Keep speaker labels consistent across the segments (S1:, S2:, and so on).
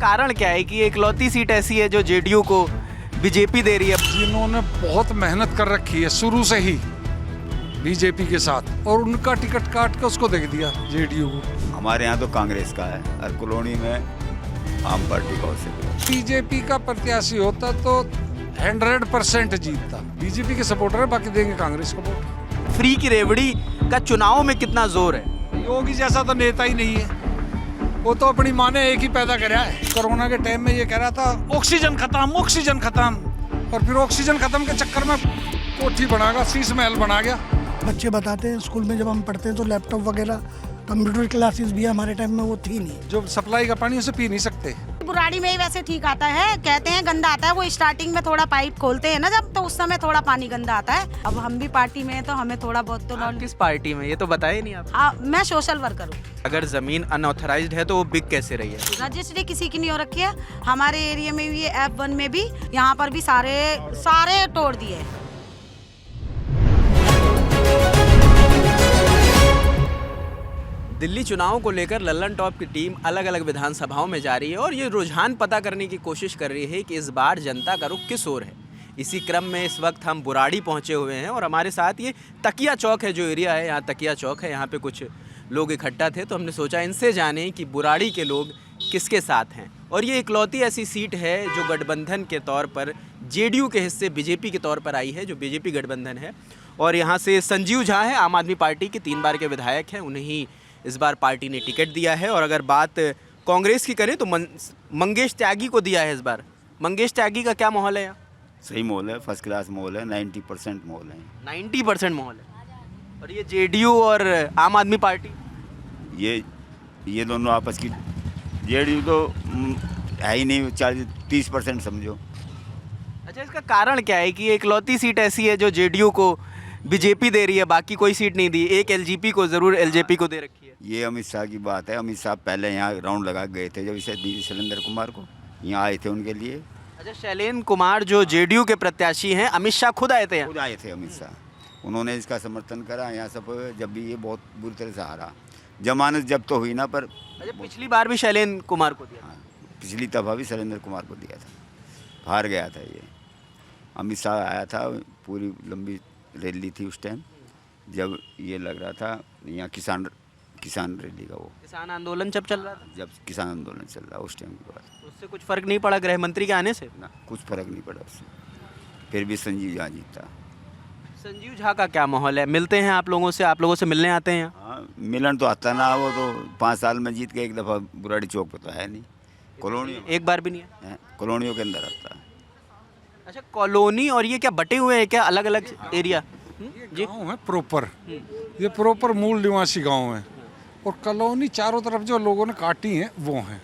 S1: कारण क्या है कि ये इकलौती सीट ऐसी है जो जेडीयू को बीजेपी दे रही है?
S2: जिन्होंने बहुत मेहनत कर रखी है शुरू से ही बीजेपी के साथ, और उनका टिकट काट के उसको दे दिया जेडीयू को।
S3: हमारे यहाँ तो कांग्रेस का है और कॉलोनी में आम पार्टी का हो सके।
S2: बीजेपी का प्रत्याशी होता तो 100% जीतता। बीजेपी के सपोर्टर है, बाकी देंगे कांग्रेस को वोट।
S1: फ्री की रेवड़ी का चुनाव में कितना जोर है?
S2: योगी जैसा तो नेता ही नहीं है। वो तो अपनी माँ ने एक ही पैदा करा है। कोरोना के टाइम में ये कह रहा था ऑक्सीजन खत्म, और फिर ऑक्सीजन खत्म के चक्कर में कोठी बनागा, शीश महल बना गया।
S4: बच्चे बताते हैं स्कूल में जब हम पढ़ते हैं तो लैपटॉप वगैरह कंप्यूटर क्लासेस भी हमारे टाइम में वो थी नहीं।
S2: जो सप्लाई का पानी उसे पी नहीं सकते।
S5: बुराड़ी में ही वैसे ठीक आता है, कहते हैं गंदा आता है। वो स्टार्टिंग में थोड़ा पाइप खोलते हैं ना जब, तो उस समय थोड़ा पानी गंदा आता है। अब हम भी पार्टी में हैं तो हमें थोड़ा बहुत तो
S1: आप किस पार्टी में, ये तो बताया ही नहीं आप।
S5: मैं सोशल वर्कर हूँ।
S1: अगर जमीन अनऑथराइज्ड है तो वो बिक कैसे रही है?
S5: रजिस्ट्री किसी की नहीं हो रखी है। हमारे एरिया में भी F1 में भी, यहाँ पर भी सारे तोड़ दिए।
S1: दिल्ली चुनाव को लेकर लल्लन टॉप की टीम अलग अलग विधानसभाओं में जा रही है और ये रुझान पता करने की कोशिश कर रही है कि इस बार जनता का रुख किस ओर है। इसी क्रम में इस वक्त हम बुराड़ी पहुंचे हुए हैं और हमारे साथ ये तकिया चौक है, जो एरिया है यहाँ तकिया चौक है। यहाँ पे कुछ लोग इकट्ठा थे तो हमने सोचा इनसे जाने कि बुराड़ी के लोग किसके साथ हैं। और ये इकलौती ऐसी सीट है जो गठबंधन के तौर पर जेडीयू के हिस्से बीजेपी के तौर पर आई है, जो बीजेपी गठबंधन है। और यहाँ से संजीव झा है, आम आदमी पार्टी के 3 बार के विधायक हैं, उन्हें इस बार पार्टी ने टिकट दिया है। और अगर बात कांग्रेस की करें तो मंगेश त्यागी को दिया है इस बार। मंगेश त्यागी का क्या माहौल है यहाँ?
S3: सही माहौल है, फर्स्ट क्लास माहौल है, 90% माहौल है।
S1: 90% माहौल है। और ये जेडीयू और आम आदमी पार्टी,
S3: ये दोनों आपस की, जेडीयू तो है ही नहीं, 30% समझो।
S1: अच्छा, इसका कारण क्या है कि ये इकलौती सीट ऐसी है जो जेडीयू को बीजेपी दे रही है, बाकी कोई सीट नहीं दी? एक एलजेपी को ज़रूर एलजेपी को दे रखी है।
S3: ये अमित शाह की बात है। अमित शाह पहले यहाँ राउंड लगा गए थे जब इसे दी शैलेंद्र कुमार को, यहाँ आए थे उनके लिए।
S1: अच्छा, शैलेंद्र कुमार जो जेडीयू के प्रत्याशी हैं, अमित शाह खुद आए थे यहाँ?
S3: खुद आए थे अमित शाह, उन्होंने इसका समर्थन करा यहाँ सब। जब भी ये बहुत बुरी तरह से हारा, जमानत जब तो हुई ना, पर
S1: अच्छा, पिछली बार भी शैलेंद्र कुमार को दिया?
S3: हाँ, पिछली दफा भी शैलेंद्र कुमार को दिया था, हार गया था ये। अमित शाह आया था, पूरी लंबी रैली थी उस टाइम जब ये लग रहा था यहाँ किसान रैली का, वो
S1: किसान आंदोलन जब चल रहा था,
S3: जब किसान आंदोलन चल रहा उस टाइम की बात।
S1: उससे कुछ फर्क नहीं पड़ा गृह मंत्री के आने से?
S3: ना, कुछ फर्क नहीं पड़ा उससे, फिर भी संजीव झा जीता।
S1: संजीव झा का क्या माहौल है? मिलते हैं आप लोगों से? आप लोगों से मिलने आते हैं यहाँ?
S3: हाँ, मिलन तो आता ना, वो तो 5 साल में जीत के एक दफ़ा बुराड़ी चौक पर तो है नहीं, कॉलोनी
S1: एक बार भी नहीं है?
S3: कॉलोनियों के अंदर आता है।
S1: अच्छा, कॉलोनी और ये क्या बटे हुए हैं क्या, अलग अलग एरिया?
S2: जी, गाँव है प्रॉपर, ये प्रॉपर मूल निवासी गाँव है, और कॉलोनी चारों तरफ जो लोगों ने काटी है वो है।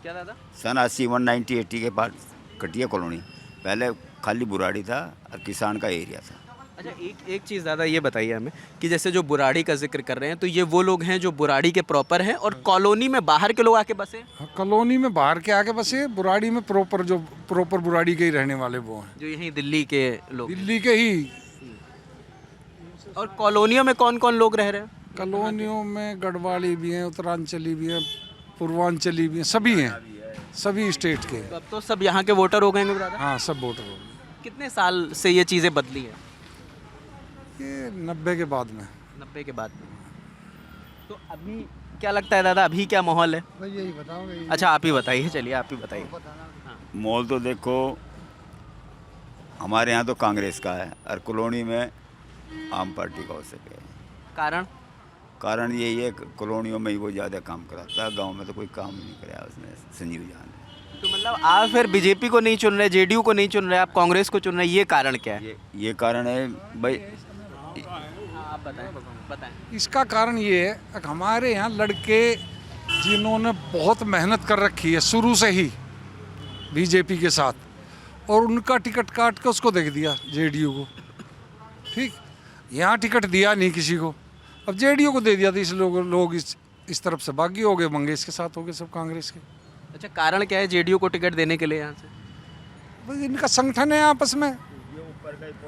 S1: क्या दादा?
S3: सन 80 1980 के बाद कटिया कॉलोनी, पहले खाली बुराड़ी था और किसान का एरिया था।
S1: अच्छा, एक चीज़ दादा ये बताइए हमें कि जैसे जो बुराड़ी का जिक्र कर रहे हैं, तो ये वो लोग हैं जो बुराड़ी के प्रॉपर हैं और कॉलोनी में बाहर के लोग आके बसे हैं?
S2: कॉलोनी में बाहर के आके बसे, बुराड़ी में प्रॉपर बुराड़ी के ही रहने वाले वो हैं,
S1: जो यहीं दिल्ली के लोग?
S2: दिल्ली के ही।
S1: और कॉलोनियों में कौन कौन लोग रह रहे हैं?
S2: कॉलोनियों में गढ़वाली भी हैं, उत्तरांचली भी हैं, पूर्वांचली भी हैं, सभी हैं, सभी स्टेट के।
S1: तो अब तो सब यहाँ के वोटर हो गए हैं दादा?
S2: हाँ, सब वोटर हो गए।
S1: कितने साल से ये चीज़ें बदली हैं?
S2: ये 90 के बाद में।
S1: 90 के बाद में। तो अभी क्या लगता है दादा, अभी क्या माहौल है?
S4: यही बताओगे।
S1: अच्छा, आप ही बताइए, चलिए आप ही बताइए।
S3: मॉल तो देखो हमारे यहाँ तो कांग्रेस का है और कॉलोनी में आम पार्टी का हो सके।
S1: कारण
S3: यही है, कॉलोनियों में ही वो ज़्यादा काम कराता है, गांव में तो कोई काम नहीं कराया उसने, संजीव झा ने।
S1: तो मतलब आप फिर बीजेपी को नहीं चुन रहे, जेडीयू को नहीं चुन रहे, आप कांग्रेस को चुन रहे, ये कारण क्या है?
S3: ये कारण है भाई।
S1: आप बताएं।
S2: इसका कारण ये है कि हमारे यहाँ लड़के जिन्होंने बहुत मेहनत कर रखी है शुरू से ही बीजेपी के साथ, और उनका टिकट काट के उसको दे दिया जेडीयू को। ठीक, यहाँ टिकट दिया नहीं किसी को, अब जेडीयू को दे दिया, तो इस लोग इस तरफ से बागी हो गए, मंगेश के साथ हो गए सब कांग्रेस के।
S1: अच्छा, कारण क्या है जेडीयू को टिकट देने के लिए यहाँ से?
S2: बस इनका संगठन है आपस में,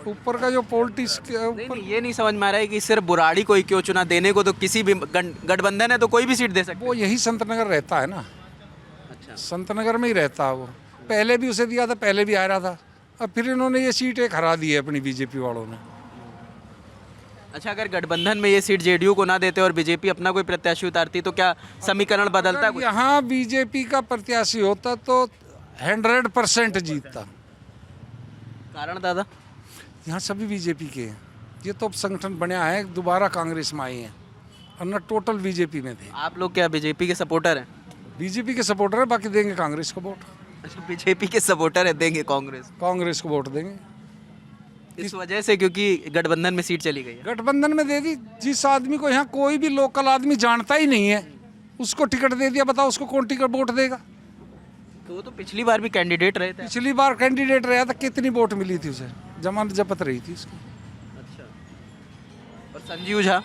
S2: ऊपर का जो पॉलिटिक्स
S1: नहीं, ये नहीं समझ में आ रहा है कि सिर्फ बुराड़ी को ही क्यों चुना, देने को तो किसी भी गठबंधन है तो कोई भी सीट दे सकते।
S2: वो यही संतनगर रहता है ना, संतनगर में ही रहता है वो। पहले भी उसे दिया था, पहले भी आ रहा था। अब फिर इन्होंने ये सीट एक हरा दी है अपनी बीजेपी वालों ने।
S1: अच्छा, अगर गठबंधन में ये सीट जेडीयू को ना देते और बीजेपी अपना कोई प्रत्याशी उतारती तो क्या समीकरण बदलता कुछ?
S2: यहाँ बीजेपी का प्रत्याशी होता तो 100% जीतता।
S1: कारण दादा?
S2: यहाँ सभी बीजेपी के हैं। ये तो अब संगठन बना है, दोबारा कांग्रेस में आए हैं, वरना टोटल बीजेपी में थे।
S1: आप लोग क्या बीजेपी के सपोर्टर हैं?
S2: बीजेपी के सपोर्टर है, बाकी देंगे कांग्रेस को वोट।
S1: अच्छा, बीजेपी के सपोर्टर है, देंगे कांग्रेस।
S2: कांग्रेस को वोट देंगे
S1: इस वजह से क्योंकि गठबंधन में सीट चली गई है।
S2: गठबंधन में दे दी। जिस आदमी को यहाँ कोई भी लोकल आदमी जानता ही नहीं है, उसको टिकट दे दिया। बताओ उसको कौन टिकट वोट देगा?
S1: तो वो तो पिछली बार भी कैंडिडेट रहे थे।
S2: पिछली बार कैंडिडेट रहा था, कितनी वोट मिली थी उसे? जमानत जब्त रही थी उसकी।
S1: अच्छा, और संजीव झा?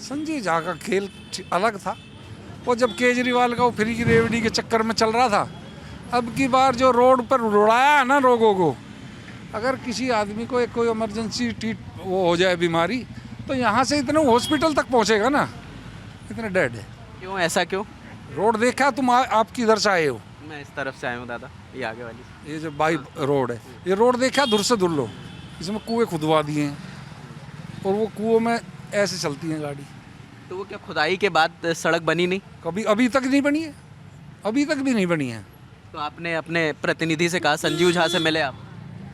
S2: संजीव झा का खेल अलग था। वो जब केजरीवाल का वो फ्री की रेवड़ी के चक्कर में चल रहा था, अब की बार जो रोड पर उड़ाया है ना लोगों को, अगर किसी आदमी को एक कोई इमरजेंसी वो हो जाए बीमारी, तो यहाँ से इतने हॉस्पिटल तक पहुँचेगा ना, इतने डेड है।
S1: क्यों, ऐसा क्यों?
S2: रोड देखा तुम? आपकी इधर से आए हो?
S1: मैं इस तरफ से आया हूँ दादा, ये आगे वाली।
S2: ये जो बाई रोड है, ये रोड देखा दूर से दूर लो, इसमें कुएं खुदवा दिए हैं और वो कुओं में ऐसे चलती हैं गाड़ी।
S1: तो वो क्या खुदाई के बाद सड़क बनी नहीं?
S2: कभी अभी तक नहीं बनी है, अभी तक भी नहीं बनी है।
S1: तो आपने अपने प्रतिनिधि से कहा, संजीव झा से मिले आप?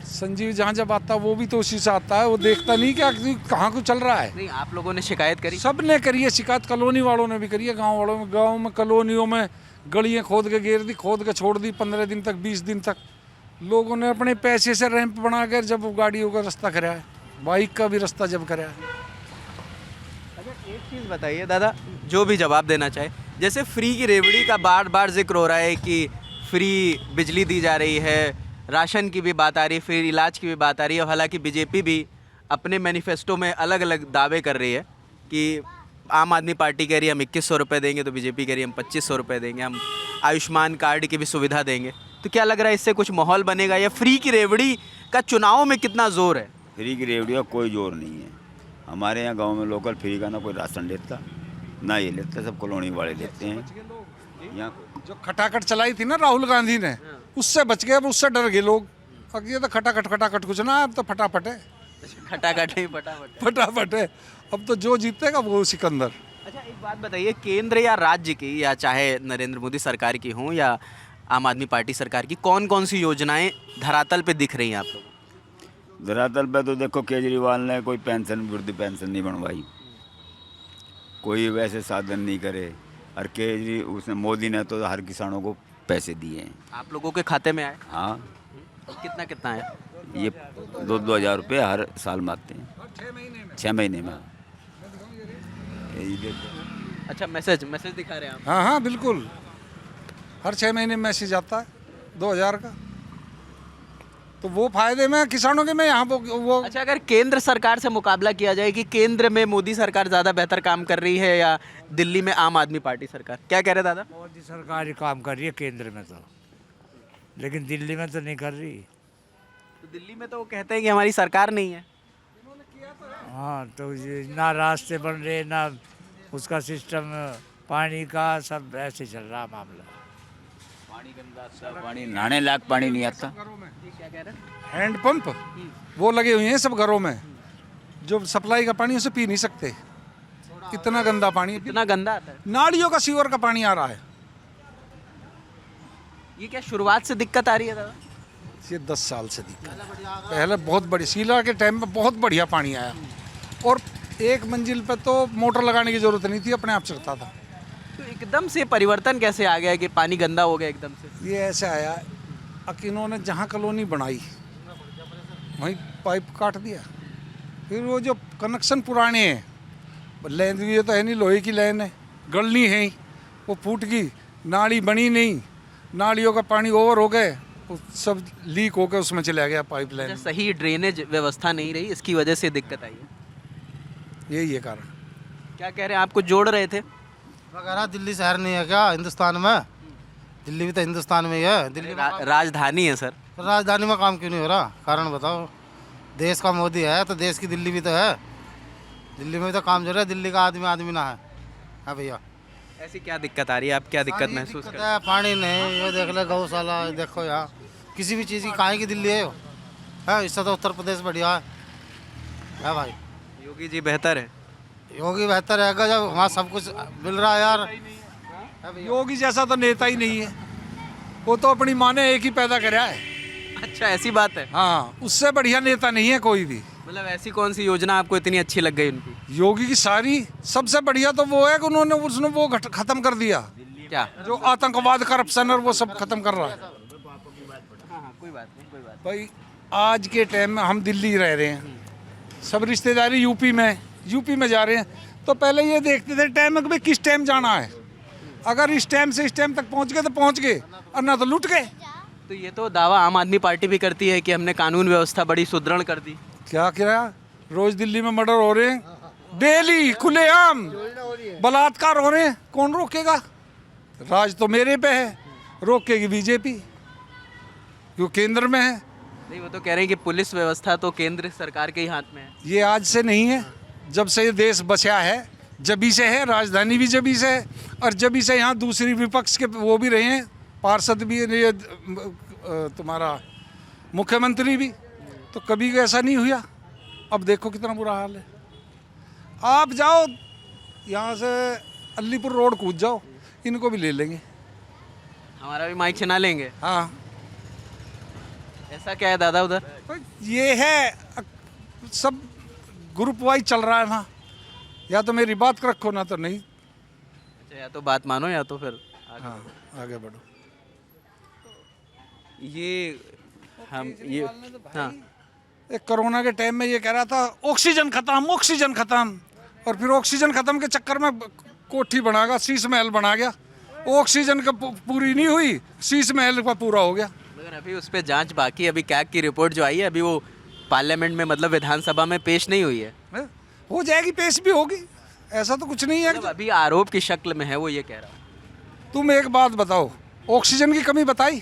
S2: संजीव जहाँ जब आता वो भी तो उसी से आता है, वो देखता नहीं क्या कहाँ को चल रहा है।
S1: नहीं, आप लोगों ने शिकायत करी?
S2: सब ने करी है शिकायत, कॉलोनी वालों ने भी करी है, गांव वालों में। गांव में कॉलोनियों में गलियां खोद के घेर दी, खोद के छोड़ दी 15 दिन तक, 20 दिन तक। लोगों ने अपने पैसे से रैंप बनाकर जब वो गाड़ियों का रास्ता कराया है, बाइक का भी रास्ता जब कराया है।
S1: अच्छा, एक चीज़ बताइए दादा, जो भी जवाब देना चाहे। जैसे फ्री की रेवड़ी का बार बार जिक्र हो रहा है कि फ्री बिजली दी जा रही है, राशन की भी बात आ रही है, फिर इलाज की भी बात आ रही है। हालांकि बीजेपी भी अपने मैनिफेस्टो में अलग अलग दावे कर रही है कि आम आदमी पार्टी कह रही है हम 2100 रुपये देंगे, तो बीजेपी कह रही है हम 2500 रुपये देंगे, हम आयुष्मान कार्ड की भी सुविधा देंगे। तो क्या लग रहा है इससे कुछ माहौल बनेगा, या फ्री की रेवड़ी का चुनाव में कितना जोर है?
S3: फ्री की रेवड़ी का कोई जोर नहीं है। हमारे यहाँ गांव में लोकल फ्री का ना कोई राशन लेता, ना ये लेता, सब कॉलोनी वाले लेते हैं। यहाँ
S2: जो खटाखट चलाई थी ना राहुल गांधी ने, उससे बच गए, अब उससे डर गए लोग। अब ये तो खटाखट कुछ ना, अब तो फटाफट है।
S1: खटाखट नहीं, फटाफट।
S2: फटाफट है। अब तो जो जीतेगा वो सिकंदर।
S1: अच्छा, एक बात बताइए, केंद्र या राज्य की, या चाहे नरेंद्र मोदी सरकार की हों या आम आदमी पार्टी सरकार की, कौन कौन सी योजनाएं धरातल पे दिख रही हैं आप लोगों?
S3: धरातल पे तो देखो, केजरीवाल ने कोई पेंशन, वृद्ध पेंशन नहीं बनवाई, कोई वैसे साधन नहीं करे। और उसने मोदी ने तो हर किसानों को पैसे दिए हैं।
S1: आप लोगों के खाते में आए?
S3: हाँ,
S1: कितना कितना है?
S3: ये 2-2 हज़ार रुपये हर साल में आते हैं, 6 महीने में। यही देखो।
S1: अच्छा, मैसेज दिखा रहे हैं आप?
S2: हाँ हाँ बिल्कुल, हर 6 महीने मैसेज आता है 2000 का। तो वो फायदे में किसानों के में यहाँ वो।
S1: अच्छा, अगर केंद्र सरकार से मुकाबला किया जाए कि केंद्र में मोदी सरकार ज़्यादा बेहतर काम कर रही है या दिल्ली में आम आदमी पार्टी सरकार, क्या कह रहे दादा?
S6: मोदी सरकार ही काम कर रही है केंद्र में तो, लेकिन दिल्ली में तो नहीं कर रही।
S1: तो दिल्ली में तो वो कहते हैं कि हमारी सरकार नहीं है।
S6: हाँ, तो ये ना रास्ते बन रहे, ना उसका सिस्टम, पानी का सब ऐसे चल रहा मामला।
S3: पानी गंदा, सब पानी, नहाने लायक पानी नहीं आता।
S1: क्या कह रहे हैं?
S2: हैंड पंप वो लगे हुए हैं सब घरों में, जो सप्लाई का पानी उसे पी नहीं सकते, इतना गंदा पानी।
S1: इतना गंदा आता है?
S2: नालियों का सीवर का पानी आ रहा है।
S1: ये क्या शुरुआत से दिक्कत आ रही है दादा?
S2: ये 10 साल से दिक्कत है। पहले बहुत बड़ी शीला के टाइम में बहुत बढ़िया पानी आया, और एक मंजिल पे तो मोटर लगाने की जरूरत नहीं थी, अपने आप चलता था।
S1: तो एकदम से परिवर्तन कैसे आ गया कि पानी गंदा हो गया एकदम से?
S2: ये ऐसे आया कि इन्होंने जहाँ कॉलोनी बनाई वहीं पाइप काट दिया। फिर वो जो कनेक्शन पुराने हैं, लाइन ये तो है नहीं, लोहे की लाइन है, गलनी है ही, वो फूट गई, नाली बनी नहीं, नालियों का पानी ओवर हो गए, वो सब लीक होकर उसमें चला गया पाइप लाइन।
S1: सही ड्रेनेज व्यवस्था नहीं रही, इसकी वजह से दिक्कत आई है।
S2: यही है कारण।
S1: क्या कह रहे हैं, आप कुछ जोड़ रहे थे?
S7: वगैरह दिल्ली शहर नहीं है क्या हिंदुस्तान में? दिल्ली भी तो हिंदुस्तान में ही है। दिल्ली
S1: राजधानी है सर।
S7: राजधानी में काम क्यों नहीं हो रहा? कारण बताओ। देश का मोदी है तो देश की दिल्ली भी तो है। दिल्ली में भी तो काम जो रहा है, दिल्ली का आदमी ना है। हाँ भैया,
S1: ऐसी क्या दिक्कत आ रही है, आप क्या दिक्कत महसूस
S7: दिक्कत
S1: कर रहे हैं?
S7: है, पानी नहीं, ये देख ले गौशाला, ये देखो यहाँ किसी भी चीज़ की काहे की दिल्ली है इससे तो उत्तर प्रदेश बढ़िया है भाई।
S1: योगी जी बेहतर है?
S7: योगी बेहतर है जब वहाँ सब कुछ मिल रहा है यार।
S2: योगी जैसा तो नेता ही नहीं है, वो तो अपनी माँ ने एक ही पैदा कराया है।
S1: अच्छा, ऐसी बात है।
S2: हाँ, उससे बढ़िया नेता नहीं है कोई भी।
S1: मतलब ऐसी कौन सी योजना आपको इतनी अच्छी लग गई उनकी?
S2: योगी की सारी सबसे बढ़िया तो वो है कि उसने वो खत्म कर दिया,
S1: क्या?
S2: जो आतंकवाद, करप्शन और वो सब खत्म कर रहा है।
S1: हाँ, कोई बात नहीं, कोई बात
S2: भाई आज के टाइम में हम दिल्ली रह रहे हैं, सब रिश्तेदारी यूपी में जा रहे हैं, तो पहले ये देखते थे टाइम में कि किस टाइम जाना है। अगर इस टाइम से इस टाइम तक पहुंच गए तो पहुंच गए, और ना तो लुट गए।
S1: तो ये तो दावा आम आदमी पार्टी भी करती है कि हमने कानून व्यवस्था बड़ी सुदृढ़ कर दी।
S2: क्या क्या रोज दिल्ली में मर्डर हो रहे हैं, डेली खुलेआम बलात्कार हो रहे हैं, कौन रोकेगा? राज तो मेरे पे है, रोकेगी बीजेपी, जो केंद्र में है।
S1: नहीं, वो तो कह रहे हैं कि पुलिस व्यवस्था तो केंद्र सरकार के ही हाथ में है।
S2: ये आज से नहीं है, जब से ये देश बचा है जबी से है, राजधानी भी जबी से है, और जबी से यहाँ दूसरी विपक्ष के वो भी रहे हैं, पार्षद भी, ये तुम्हारा मुख्यमंत्री भी, तो कभी ऐसा नहीं हुआ। अब देखो कितना बुरा हाल है। आप जाओ यहाँ से अलीपुर रोड कूद जाओ, इनको भी ले लेंगे।
S1: हमारा भी माइक छिना लेंगे?
S2: हाँ,
S1: ऐसा क्या है दादा उधर?
S2: ये है सब ग्रुप वाइज चल रहा है वहाँ, या तो मेरी बात रखो ना तो नहीं।
S1: अच्छा, या तो बात मानो या तो फिर
S2: हाँ, आगे बढ़ो।
S1: ये हम ये हाँ,
S2: एक कोरोना के टाइम में ये कह रहा था ऑक्सीजन खत्म, और फिर ऑक्सीजन खत्म के चक्कर में कोठी बनागा, शीश महल बना गया। ऑक्सीजन का पूरी नहीं हुई, शीश महल का पूरा हो गया।
S1: मगर अभी उस पर जांच बाकी है। अभी कैग की रिपोर्ट जो आई है, अभी वो पार्लियामेंट में, मतलब विधानसभा में पेश नहीं हुई है।
S2: हो जाएगी, पेश भी होगी, ऐसा तो कुछ नहीं है।
S1: मतलब अभी आरोप की शक्ल में है, वो ये कह रहा।
S2: तुम एक बात बताओ, ऑक्सीजन की कमी बताई?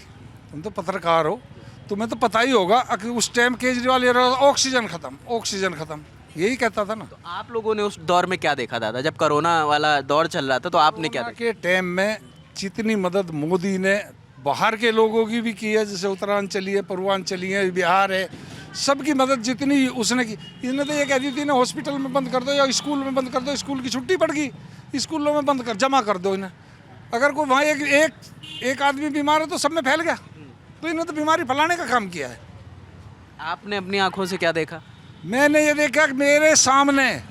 S2: तुम तो पत्रकार हो, तुम्हें तो पता ही होगा कि उस टाइम केजरीवाल ये ऑक्सीजन खत्म यही कहता था ना।
S1: तो आप लोगों ने उस दौर में क्या देखा दादा, जब कोरोना वाला दौर चल रहा था, तो आपने क्या देखा?
S2: के टाइम में जितनी मदद मोदी ने बाहर के लोगों की भी की है, जैसे उत्तरांचली है, पूर्वांचली है, बिहार है, सबकी मदद जितनी उसने की। इसने तो ये कह दी थी ना, हॉस्पिटल में बंद कर दो या स्कूल में बंद कर दो, स्कूल की छुट्टी पड़ गई, स्कूलों में बंद कर जमा कर दो इन्हें। अगर कोई वहाँ एक आदमी बीमार है तो सब में फैल गया, तो इन्होंने तो बीमारी फैलाने का काम किया है।
S1: आपने अपनी आंखों से क्या देखा?
S2: मैंने ये देखा कि मेरे सामने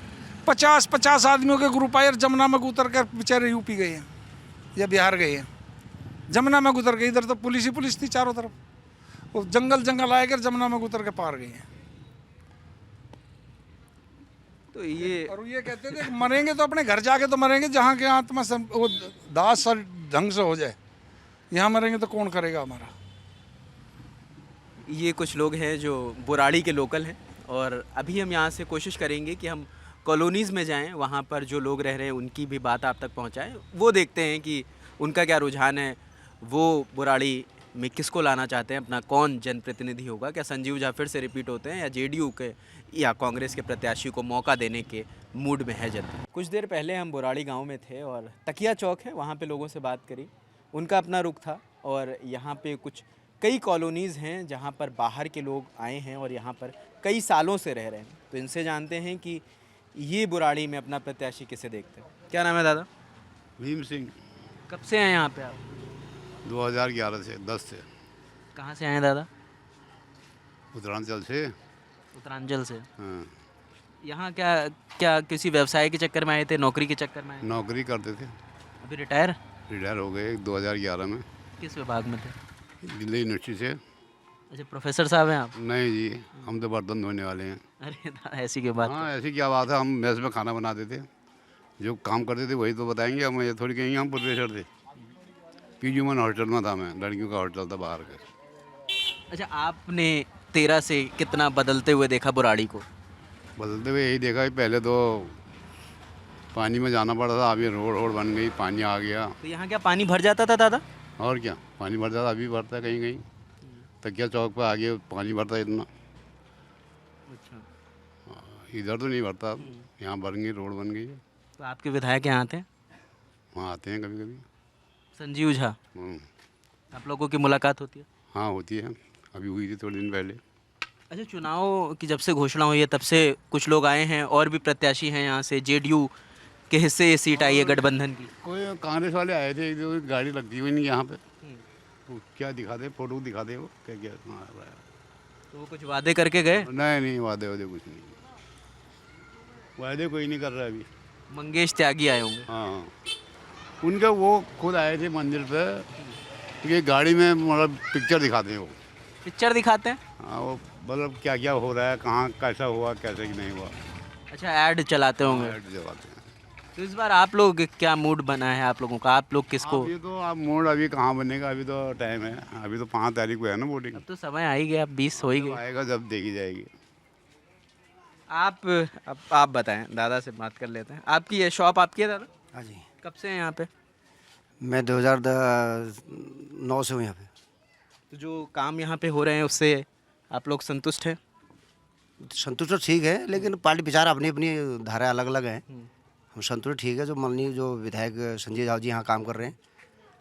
S2: 50 आदमियों के ग्रुप आए, जमुना में उतर कर बेचारे यूपी गए हैं या बिहार गए हैं। जमुना में उतर गए, इधर तो पुलिस ही पुलिस थी चारों तरफ, वो जंगल आए कर जमुना में उतर के पार गए हैं।
S1: तो ये
S2: और ये कहते थे कि मरेंगे तो अपने घर जाके तो मरेंगे, जहाँ के आत्मा वो दास सर ढंग से हो जाए, यहाँ मरेंगे तो कौन करेगा हमारा।
S1: ये कुछ लोग हैं जो बुराड़ी के लोकल हैं, और अभी हम यहाँ से कोशिश करेंगे कि हम कॉलोनीज़ में जाएं, वहाँ पर जो लोग रह रहे हैं उनकी भी बात आप तक पहुँचाएं। वो देखते हैं कि उनका क्या रुझान है, वो बुराड़ी में किसको लाना चाहते हैं, अपना कौन जनप्रतिनिधि होगा, क्या संजीव झा फिर से रिपीट होते हैं, या जेडीयू के या कांग्रेस के प्रत्याशी को मौका देने के मूड में है जनता। कुछ देर पहले हम बुराड़ी गाँव में थे और तकिया चौक है, वहाँ पर लोगों से बात करी, उनका अपना रुख था। और यहाँ पर कुछ कई कॉलोनीज़ हैं जहाँ पर बाहर के लोग आए हैं और यहाँ पर कई सालों से रह रहे हैं, तो इनसे जानते हैं कि ये बुराड़ी में अपना प्रत्याशी किसे देखते हैं। क्या नाम है दादा?
S8: भीम सिंह।
S1: कब से हैं यहाँ पे आप?
S8: 2011 से 10 से।
S1: कहाँ से आए हैं दादा?
S8: उत्तरांचल से।
S1: उत्तरांचल से।
S8: हाँ।
S1: यहाँ क्या किसी व्यवसाय के चक्कर में आए थे, नौकरी के चक्कर में आए?
S8: नौकरी करते थे,
S1: अभी रिटायर
S8: हो गए 2011 में।
S1: किस विभाग में थे?
S8: दिल्ली यूनिवर्सिटी से।
S1: अच्छा, प्रोफेसर साहब हैं आप?
S8: नहीं जी, हम तो बर्तन धोने वाले हैं।
S1: अरे ऐसी क्या बात?
S8: हाँ, ऐसी क्या बात है, हम मेस में खाना बनाते थे, जो काम करते थे वही तो बताएंगे। हम ये थोड़ी कहेंगे हम प्रोफेसर थे। पीजूमन हॉस्टल में था मैं, लड़कियों का हॉस्टल था बाहर का।
S1: अच्छा, आपने 13 से कितना बदलते हुए देखा बुराड़ी को?
S8: बदलते हुए यही देखा कि पहले तो पानी में जाना पड़ता था, अभी रोड बन गई, पानी आ गया।
S1: तो यहाँ क्या पानी भर जाता था दादा?
S8: और क्या, पानी भरता था, अभी भरता है कहीं कहीं। तकिया चौक पर आगे पानी भरता है इतना।
S1: अच्छा,
S8: इधर तो नहीं भरता, यहाँ बन गई, रोड बन गई है।
S1: तो आपके विधायक यहाँ थे?
S8: वहाँ आते हैं कभी कभी।
S1: संजीव झा, आप लोगों की मुलाकात होती है?
S8: हाँ होती है, अभी हुई थी थोड़े दिन पहले।
S1: अच्छा, चुनाव की जब से घोषणा हुई है तब से कुछ लोग आए हैं और भी प्रत्याशी हैं यहाँ से, जेडीयू के हिस्से ये सीट आई है गठबंधन की।
S8: कोई कांग्रेस वाले आए थे, एक दो गाड़ी लगती हुई नहीं यहाँ पे, वो क्या दिखाते, फोटो दिखाते वो क्या क्या
S1: तो वो कुछ वादे करके गए?
S8: नहीं वादे वादे कुछ नहीं, वादे कोई नहीं कर रहा अभी।
S1: मंगेश त्यागी आए होंगे।
S8: हाँ, उनका वो खुद आए थे मंदिर पे, क्योंकि गाड़ी में मतलब पिक्चर दिखाते हैं वो।
S1: पिक्चर दिखाते हैं?
S8: हाँ, वो मतलब क्या क्या हो रहा है, कहाँ कैसा हुआ कैसे नहीं हुआ,
S1: अच्छा, ऐड चलाते होंगे।
S8: ऐड दिखाते हैं।
S1: तो इस बार आप लोग क्या मूड बना है आप लोगों का? आप लोग किसको?
S8: अभी तो आप मोड अभी कहाँ बनेगा, अभी तो टाइम है, अभी तो 5 तारीख को है ना वोटिंग।
S1: अब तो समय आ ही गया, अब 20 हो ही गए।
S8: आएगा जब देखी जाएगी।
S1: आप बताएं, दादा से बात कर लेते हैं। आपकी ये शॉप आपकी है दादा?
S9: हाँ जी,
S1: कब से हैं यहाँ पे?
S9: मैं 2009 से हूँ यहाँ पे।
S1: तो जो काम यहाँ पे हो रहे हैं उससे आप लोग संतुष्ट हैं?
S9: संतुष्ट तो ठीक है, लेकिन पार्टी विचार अपनी अपनी धारा अलग अलग हैं। हम संतुष्ट ठीक है, जो माननीय जो विधायक संजय झा जी यहाँ काम कर रहे हैं,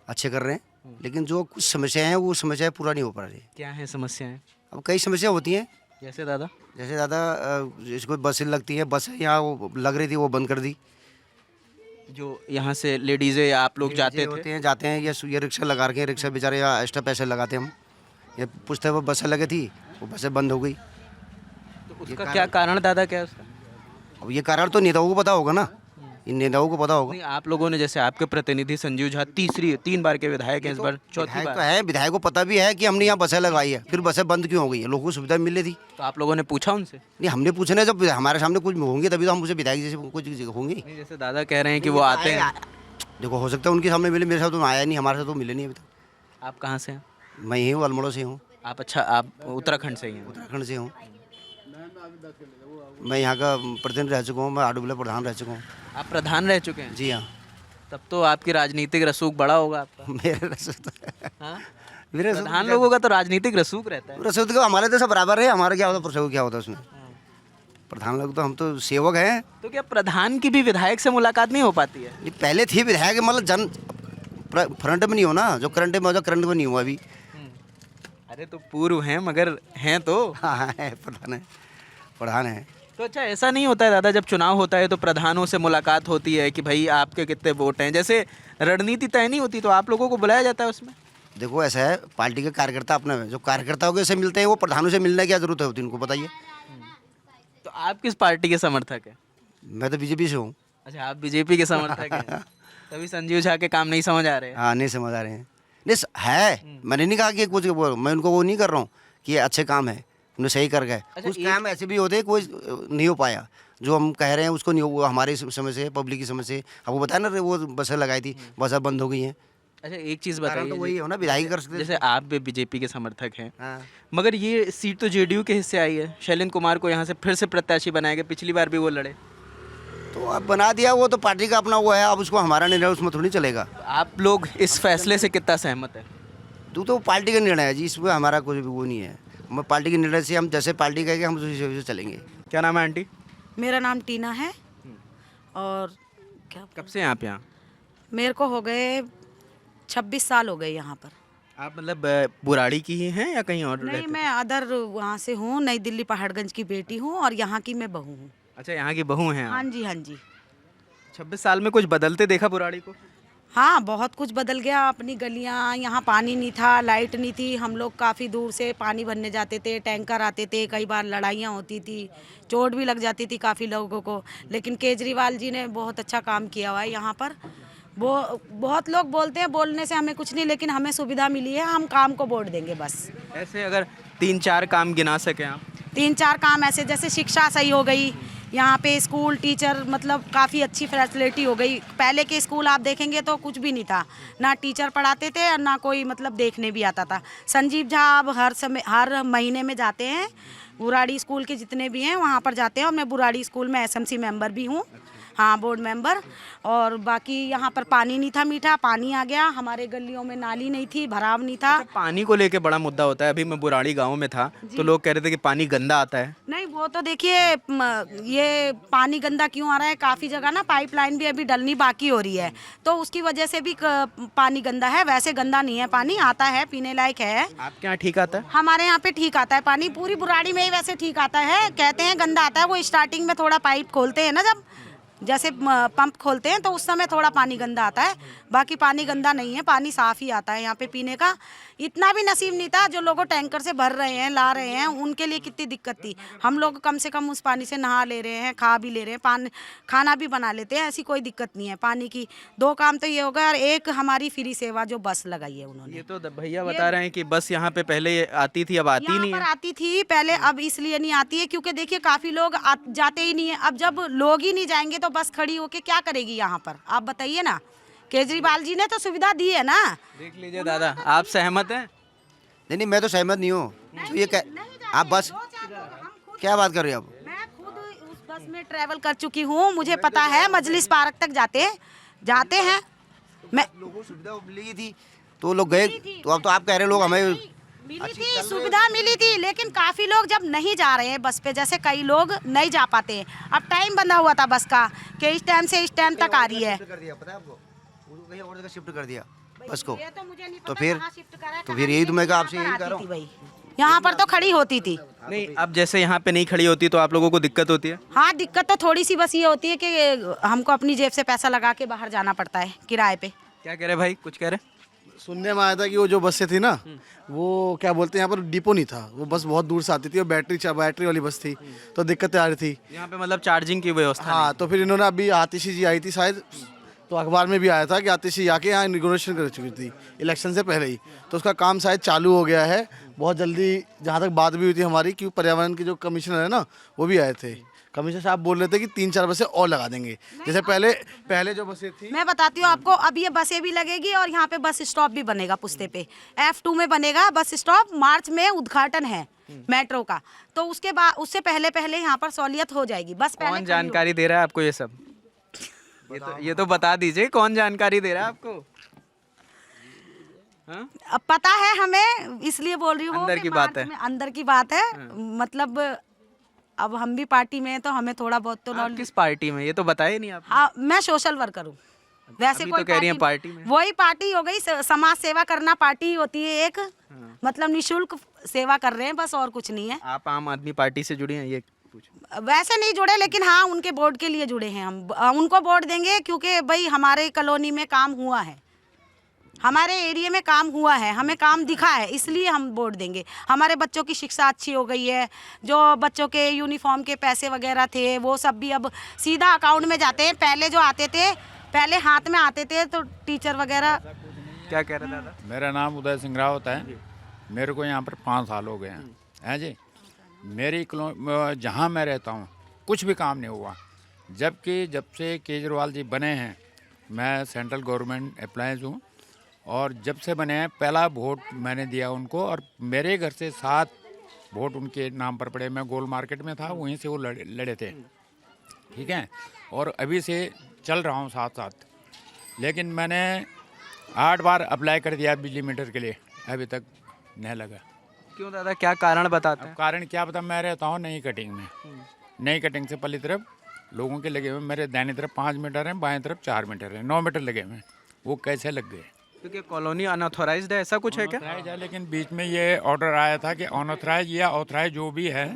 S9: अच्छे कर रहे हैं, लेकिन जो कुछ समस्याएं हैं वो समस्याएं पूरा नहीं हो पा रही।
S1: क्या है समस्याएं?
S9: अब कई समस्या होती हैं,
S1: जैसे दादा?
S9: जैसे दादा इसको बसें लगती हैं, बस यहाँ वो लग रही थी वो बंद कर दी।
S1: जो यहाँ से लेडीज़ें या आप लोग जाते
S9: होते
S1: थे?
S9: हैं, जाते हैं, ये रिक्शा लगा रखे हैं, रिक्शा बेचारे यहाँ एक्स्ट्रा पैसे लगाते हम। ये पूछते वो बसें लगी थी, वो बसें बंद हो गई।
S1: तो उसका क्या कारण दादा, क्या है उसका?
S9: अब ये कारण तो नेताओं को पता होगा ना, इन नेताओं को पता होगा।
S1: नहीं, आप लोगों ने, जैसे आपके प्रतिनिधि संजीव झा 3 बार के विधायक हैं, इस बार चौथी
S9: विधायक तो
S1: बार।
S9: है, विधायक को पता भी है कि हमने यहाँ बसें लगाई है, फिर बसें बंद क्यों हो गई है, लोगों को सुविधा मिल रही थी।
S1: तो आप लोगों ने पूछा उनसे?
S9: नहीं, हमने पूछना है, जब हमारे सामने कुछ होंगे तभी तो हम उसे विधायक जैसे कुछ होंगे।
S1: नहीं, जैसे दादा कह रहे हैं कि वो आते हैं।
S9: देखो, हो सकता है उनके सामने मिले, मेरे साथ तो आया नहीं, हमारे साथ तो मिले नहीं अभी तक।
S1: आप कहाँ से हैं?
S9: मैं यही हूँ, अल्मोड़ा से हूँ।
S1: आप? अच्छा, आप उत्तराखंड से ही हैं?
S9: उत्तराखंड से हूँ। मैं यहाँ का प्रतिनिधि रह चुका हूँ, मैं आडुबला प्रधान रह चुका हूँ।
S1: आप प्रधान रह चुके हैं?
S9: जी हाँ।
S1: तब तो आपकी राजनीतिक रसूख बड़ा होगा आपका।
S9: मेरे रसूख
S1: हाँ?
S9: मेरे
S1: प्रधान लोगों का तो राजनीतिक रसूख रहता है।
S9: रसूख तो हमारे तो सब बराबर है, हमारा क्या होता है, क्या होता है उसमें। प्रधान लोग तो हम तो सेवक हैं।
S1: तो क्या प्रधान की भी विधायक से मुलाकात नहीं हो पाती है?
S9: ये पहले थी विधायक, मतलब जन फ्रंट में नहीं हो ना, जो करंट में, करंट में नहीं हुआ अभी।
S1: अरे तो पूर्व हैं, मगर हैं तो।
S9: हाँ है, प्रधान है।
S1: तो अच्छा, ऐसा नहीं होता है दादा, जब चुनाव होता है तो प्रधानों से मुलाकात होती है कि भाई आपके कितने वोट हैं, जैसे रणनीति तय नहीं होती तो आप लोगों को बुलाया जाता है उसमें?
S9: देखो, ऐसा है, पार्टी के कार्यकर्ता अपने में, जो कार्यकर्ताओं के से मिलते हैं वो प्रधानों से मिलने की क्या जरूरत होती है, उनको बताइए।
S1: तो आप किस पार्टी के समर्थक हैं?
S9: मैं तो बीजेपी से हूँ।
S1: अच्छा, आप बीजेपी के समर्थक हैं। तभी संजीव झा के काम नहीं समझ आ रहे हैं।
S9: हाँ, नहीं समझ आ रहे हैं। नहीं है, मैंने नहीं कहा कि कुछ मैं उनको वो नहीं कर रहा हूँ कि ये अच्छे काम है, उन्हें सही कर गए। कुछ काम ऐसे भी होते हैं कोई नहीं हो पाया, जो हम कह रहे हैं उसको नहीं हुआ, हमारी समझ से, पब्लिक की समझ से। आपको बताया ना, वो बसें लगाई थी, बसें बंद हो गई हैं।
S1: अच्छा, एक चीज़
S9: कारण
S1: बताइए,
S9: तो वही हो ना, विधायक कर सकते।
S1: जैसे आप भी बीजेपी के समर्थक हैं,
S9: हाँ।
S1: मगर ये सीट तो जेडीयू के हिस्से आई है। शैलेंद्र कुमार को यहाँ से फिर से प्रत्याशी बनाया गया, पिछली बार भी वो लड़े।
S9: तो अब बना दिया, वो तो पार्टी का अपना वो है, अब उसको हमारा निर्णय उसमें थोड़ी चलेगा।
S1: आप लोग इस फैसले से कितना सहमत है?
S9: तो पार्टी का निर्णय है जी, इसमें हमारा कोई वो नहीं है। हम पार्टी के निर्णय से, हम जैसे पार्टी कहेंगे हम उसी से चलेंगे।
S1: क्या नाम है आंटी?
S5: मेरा नाम टीना है। और क्या,
S1: कब से हैं आप यहाँ?
S5: मेरे को हो गए 26 साल हो गए यहाँ पर।
S1: आप मतलब बुराड़ी की ही हैं या कहीं और
S5: नहीं,
S1: रहते?
S5: मैं अदर वहाँ से हूँ, नई दिल्ली पहाड़गंज की बेटी हूँ और यहाँ की मैं बहू हूँ।
S1: अच्छा, यहाँ की बहू हैं आप?
S5: हाँ जी, हाँ जी।
S1: 26 साल में कुछ बदलते देखा बुराड़ी को?
S5: हाँ, बहुत कुछ बदल गया। अपनी गलियाँ, यहाँ पानी नहीं था, लाइट नहीं थी, हम लोग काफ़ी दूर से पानी भरने जाते थे, टैंकर आते थे, कई बार लड़ाइयाँ होती थी, चोट भी लग जाती थी काफ़ी लोगों को। लेकिन केजरीवाल जी ने बहुत अच्छा काम किया हुआ है यहाँ पर। वो बहुत लोग बोलते हैं, बोलने से हमें कुछ नहीं, लेकिन हमें सुविधा मिली है, हम काम को वोट देंगे बस।
S1: ऐसे अगर 3-4 काम गिना सकें आप?
S5: 3-4 काम ऐसे, जैसे शिक्षा सही हो गई यहाँ पे, स्कूल टीचर मतलब काफ़ी अच्छी फैसिलिटी हो गई। पहले के स्कूल आप देखेंगे तो कुछ भी नहीं था, ना टीचर पढ़ाते थे और ना कोई मतलब देखने भी आता था। संजीव झा अब हर महीने में जाते हैं, बुराड़ी स्कूल के जितने भी हैं वहाँ पर जाते हैं, और मैं बुराड़ी स्कूल में एसएमसी मेंबर भी हूँ। हाँ, बोर्ड मेंबर। और बाकी यहाँ पर पानी नहीं था मीठा, पानी आ गया। हमारे गलियों में नाली नहीं थी, भराव नहीं था।
S1: पानी को लेके बड़ा मुद्दा होता है। अभी मैं बुराड़ी गांव में था तो लोग कह रहे थे कि पानी गंदा आता है।
S5: नहीं, वो तो देखिए ये पानी गंदा क्यों आ रहा है, काफ़ी जगह ना पाइपलाइन भी अभी डलनी बाकी हो रही है, तो उसकी वजह से भी पानी गंदा है। वैसे गंदा नहीं है, पानी आता है, पीने लायक है।
S1: आपके यहाँ ठीक आता है?
S5: हमारे यहाँ पे ठीक आता है पानी, पूरी बुराड़ी में ही वैसे ठीक आता है। कहते हैं गंदा आता है, वो स्टार्टिंग में थोड़ा पाइप खोलते हैं ना, जब जैसे पंप खोलते हैं तो उस समय थोड़ा पानी गंदा आता है। बाकी पानी गंदा नहीं है, पानी साफ़ ही आता है यहाँ पे पीने का। इतना भी नसीब नहीं था, जो लोग टैंकर से भर रहे हैं, ला रहे हैं, उनके लिए कितनी दिक्कत थी। हम लोग कम से कम उस पानी से नहा ले रहे हैं, खा भी ले रहे हैं, खाना भी बना लेते हैं, ऐसी कोई दिक्कत नहीं है पानी की। 2 काम तो ये होगा, और एक हमारी फ्री सेवा जो बस लगाई है उन्होंने।
S1: ये तो भैया बता रहे हैं कि बस यहाँ पे पहले आती थी, अब आती
S5: यहाँ
S1: नहीं
S5: पर
S1: है।
S5: आती थी पहले, अब इसलिए नहीं आती है क्योंकि देखिए काफ़ी लोग जाते ही नहीं है। अब जब लोग ही नहीं जाएंगे तो बस खड़ी होके क्या करेगी यहाँ पर, आप बताइए ना। केजरीवाल जी ने तो सुविधा दी है ना।
S1: देख लीजिए दादा, आप सहमत हैं?
S9: नहीं, मैं तो सहमत नहीं हूँ। तो ये आप बस क्या बात कर रहे हो आप?
S5: मैं खुद उस बस में ट्रैवल कर चुकी हूँ, मुझे पता है। मजलिस पार्क तक जाते हैं। मैं
S9: लोगों को सुविधा मिली थी तो लोग गए, तो अब तो आप कह रहे लोग हमें
S5: मिली थी, सुविधा मिली थी, लेकिन काफ़ी लोग जब नहीं जा रहे हैं बस पे, जैसे कई लोग नहीं जा पाते हैं। अब टाइम बंधा हुआ था बस का कि इस टाइम से इस टाइम तक आ रही है।
S9: कर दिया, पता है आपको? उनको कहीं और जगह शिफ्ट कर दिया बस को।
S5: ये तो मुझे नहीं
S9: तो
S5: पता
S9: फिर
S5: कहाँ शिफ्ट करा है,
S9: तो फिर यही तो मैं आपसे यही
S5: कहाँ
S9: कह रहा
S5: आती थी
S9: हूँ।
S5: भाई, यहाँ पर तो खड़ी होती थी।
S1: नहीं, अब जैसे यहाँ पे नहीं खड़ी होती तो आप लोगों को दिक्कत होती है?
S5: हाँ, दिक्कत तो थोड़ी सी बस ये होती है कि हमको अपनी जेब से पैसा लगा के बाहर जाना पड़ता है किराए पे।
S1: क्या कह रहे भाई, कुछ कह रहे?
S10: सुनने में आया था कि वो जो बसें थी ना, वो क्या बोलते हैं, यहाँ पर डिपो नहीं था, वो बस बहुत दूर से आती थी और बैटरी वाली बस थी, तो दिक्कतें आ रही थी।
S1: यहाँ पे मतलब चार्जिंग की व्यवस्था
S10: हाँ, तो फिर इन्होंने अभी आतिशी जी आई थी शायद, तो अखबार में भी आया था कि आतिशी आके यहाँ इनॉग्रेशन कर चुकी थी इलेक्शन से पहले ही, तो उसका काम शायद चालू हो गया है बहुत जल्दी। जहाँ तक बात भी हुई थी हमारी कि पर्यावरण के जो कमिश्नर है ना, वो भी आए थे। कमिश्नर साहब बोल रहे थे कि 3-4 बसें और लगा देंगे, जैसे पहले जो बसें थी।
S5: मैं बताती हूँ आपको, अब ये बसें भी लगेगी और यहाँ पे बस स्टॉप भी बनेगा पुस्ते पे। F2 में बनेगा बस स्टॉप, मार्च में उद्घाटन है मेट्रो का, तो उसके बाद उससे पहले यहाँ पर सहूलियत हो जाएगी। बस पहले
S1: कौन जानकारी दे रहा है आपको ये सब? ये तो बता दीजिए, कौन जानकारी दे रहा है आपको? हाँ?
S5: अब पता है हमें, इसलिए बोल रही हूँ।
S1: अंदर की बात है।
S5: अंदर की बात है, मतलब अब हम भी पार्टी में हैं तो हमें थोड़ा बहुत तो
S1: आप किस पार्टी में, ये तो बताए नहीं आप?
S5: हाँ, मैं सोशल वर्कर हूँ। वैसे
S1: अभी
S5: कोई
S1: तो कह रही हैं पार्टी में।
S5: वही पार्टी हो गई, समाज सेवा करना पार्टी ही होती है एक। मतलब निशुल्क सेवा कर रहे हैं बस, और कुछ नहीं है।
S1: आप आम आदमी पार्टी से जुड़ी हैं, ये पूछो।
S5: वैसे नहीं जुड़े, लेकिन हाँ उनके बोर्ड के लिए जुड़े हैं हम। उनको वोट देंगे क्योंकि भाई हमारे कॉलोनी में काम हुआ है, हमारे एरिया में काम हुआ है, हमें काम दिखा है, इसलिए हम वोट देंगे। हमारे बच्चों की शिक्षा अच्छी हो गई है, जो बच्चों के यूनिफॉर्म के पैसे वगैरह थे वो सब भी अब सीधा अकाउंट में जाते हैं। पहले जो आते थे, पहले हाथ में आते थे तो टीचर वगैरह।
S1: क्या कह रहे दादा?
S11: मेरा नाम उदय सिंह रावत है। मेरे को यहाँ पर 5 साल हो गए हैं जी। मेरी जहाँ मैं रहता हूँ कुछ भी काम नहीं हुआ, जबकि जब से केजरीवाल जी बने हैं, मैं सेंट्रल गवर्नमेंट एम्प्लॉयज़ हूँ, और जब से बने हैं पहला वोट मैंने दिया उनको, और मेरे घर से 7 वोट उनके नाम पर पड़े। मैं गोल मार्केट में था, वहीं से वो लड़े थे, ठीक है। और अभी से चल रहा हूँ साथ साथ, लेकिन मैंने 8 बार अप्लाई कर दिया बिजली मीटर के लिए, अभी तक नहीं लगा।
S1: क्यों दादा, क्या कारण बताते हैं?
S11: कारण क्या बता, मैं रहता हूँ नई कटिंग में। नई कटिंग से पहली तरफ लोगों के लगे हुए, मेरे दाहिनी तरफ 5 मीटर हैं, बाएं तरफ 4 मीटर हैं, 9 मीटर लगे हुए हैं। वो कैसे लग गए?
S1: क्योंकि कॉलोनी अनऑथोराइज्ड है, ऐसा कुछ है क्या?
S11: ऑथराइज है, लेकिन बीच में ये ऑर्डर आया था कि अनऑथराइज या ऑथराइज जो भी है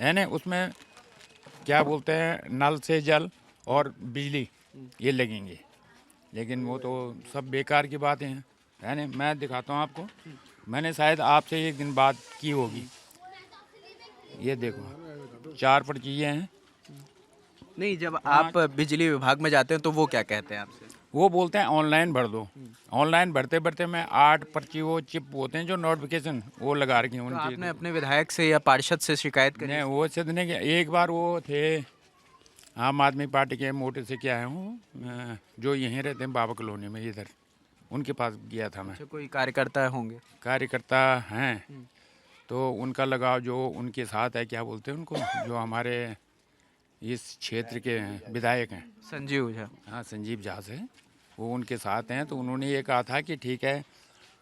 S11: ना, उसमें क्या बोलते हैं, नल से जल और बिजली ये लगेंगे, लेकिन वो तो सब बेकार की बातें हैं, है ना। मैं दिखाता हूँ आपको, मैंने शायद आपसे एक दिन बात की होगी। ये देखो 4 पर्चियाँ हैं।
S1: नहीं, जब आप बिजली विभाग में जाते हैं तो वो क्या कहते हैं आपसे?
S11: वो बोलते हैं ऑनलाइन भर दो। ऑनलाइन भरते भरते मैं 8 पर्ची, वो चिप होते हैं जो नोटिफिकेशन, वो लगा रखी हैं
S1: तो
S11: उनकी।
S1: आपने अपने विधायक से या पार्षद से शिकायत करी?
S11: नहीं, वो सिद्ध नहीं किया। एक बार वो थे आम आदमी पार्टी के मोटे से क्या है वो, जो यहीं रहते हैं बाबा कॉलोनी में इधर, उनके पास गया था मैं।
S1: अच्छा, कोई कार्यकर्ता होंगे?
S11: कार्यकर्ता हैं, तो उनका लगाव जो उनके साथ है, क्या बोलते हैं उनको, जो हमारे इस क्षेत्र के विधायक हैं।
S1: संजीव झा।
S11: हाँ, संजीव झा से वो उनके साथ हैं, तो उन्होंने ये कहा था कि ठीक है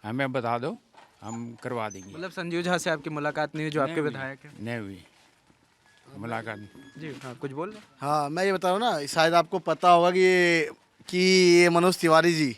S11: हमें बता दो, हम करवा देंगे।
S1: मतलब संजीव झा से आपकी मुलाकात नहीं हुई जो आपके विधायक हैं?
S11: नहीं हुई मुलाकात।
S1: जी हाँ, कुछ बोल रहे?
S10: हाँ, मैं ये बता रहा हूँ ना, शायद आपको पता होगा कि ये मनोज तिवारी जी,